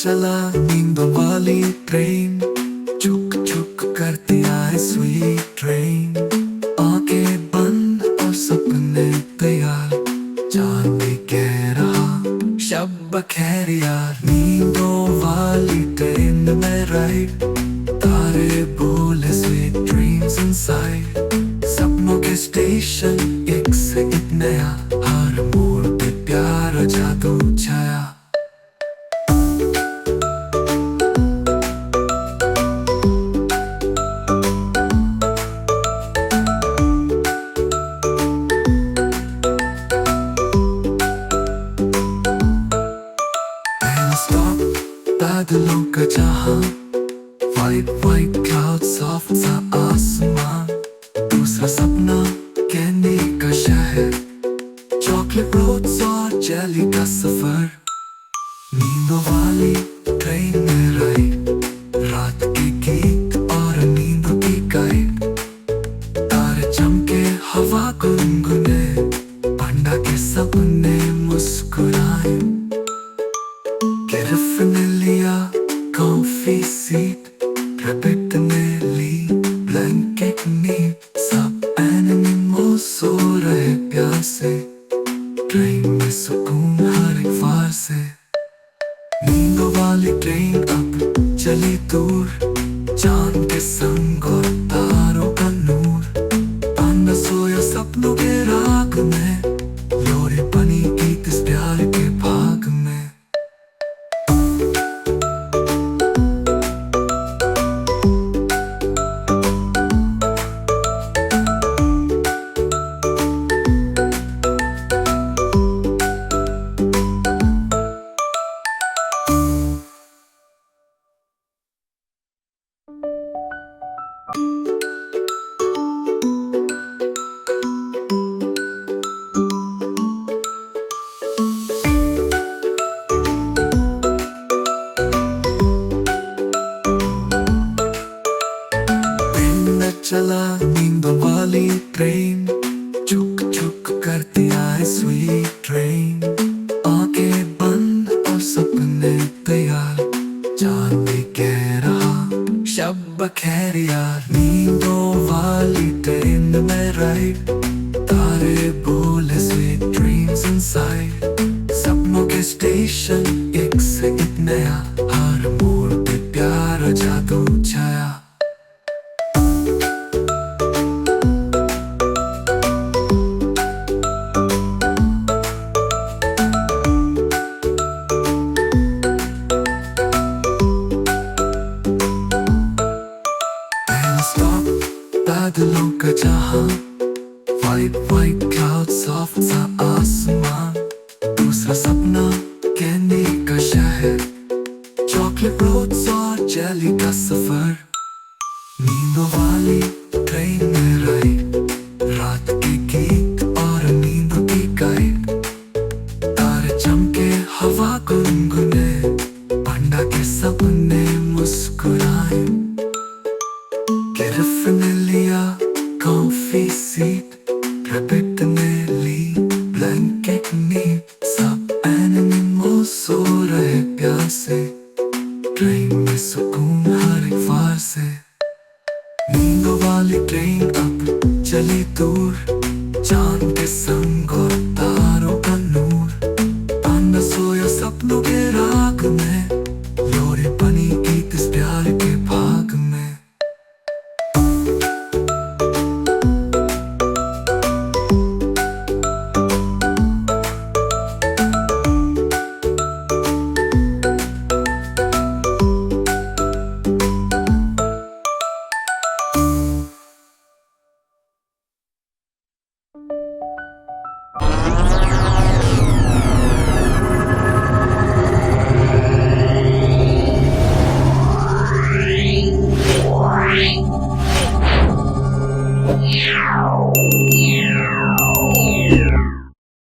चला नींदों वाली ट्रेन, चुक चुक करती आए स्वीट ट्रेन। आंखें बंद और सपने तैयार, चांद भी कह रहा शब खैर यार। नींदों वाली ट्रेन में राइड, तारे बोले स्वीट ड्रीम्स इनसाइड। सपनों के स्टेशन एक से एक नया, हर मोड़ पे प्यारा जादू छाया। स्टॉप बादलों का जहां, वाइट वाइट क्लाउड सॉफ्ट सा आसमान। दूसरा सपना कैंडी का शहर, चॉकलेट रोड्स और जेली का सफर। नींदों वाली ट्रेन में राइड, रात के गीत और नींदों की गाइड। तारे चमके हवा गुनगुने, पंडा के सपने मुस्कुराए। गिरफ्त ने लिया कॉफी सीट, रैबिट ने ली ब्लैंकेट नीट। सब एनिमल सो रहे प्यार से, ट्रेन में सुकून हर एक वार से। नींदों वाली ट्रेन अब चली दूर, चांद के संग और तारों का नूर। पांडा सोया सपनों के राग में, लोरी बनी गीत इस प्यार के भाग में। चला नींदों वाली ट्रेन, चुक चुक करती आए स्वीट ट्रेन। आंखें बंद और सपने तैयार, चांद भी कह रहा शब खैर यार। नींदों वाली ट्रेन में राइड, तारे बोले स्वीट ड्रीम्स इनसाइड। सपनों के स्टेशन एक से एक नया, हर मोड़ पे प्यारा जादू छाया। बादलों का जहां, वाइट वाइट क्लाउड सॉफ्ट सा आसमान। दूसरा सपना कैंडी का शहर, चॉकलेट रोड्स और जेली का सफर। नींदों वाली ट्रेन में राइड, रात के गीत और नींदों की गाइड। तारे चमके हवा गुनगुने, पंडा के सपने मुस्कुराए। गिरफ्त ने लिया कॉफी सीट, रैबिट ने ली ब्लैंकेट नीट। सब एनिमल सो रहे प्यार से, ट्रेन में सुकून हर एक वार से। नींदों वाली ट्रेन अब चली दूर, चांद के संग और तारों का नूर। पांडा सोया सपनों के राग में, लोरी बनी गीत इस प्यार के भाग में। Yeah.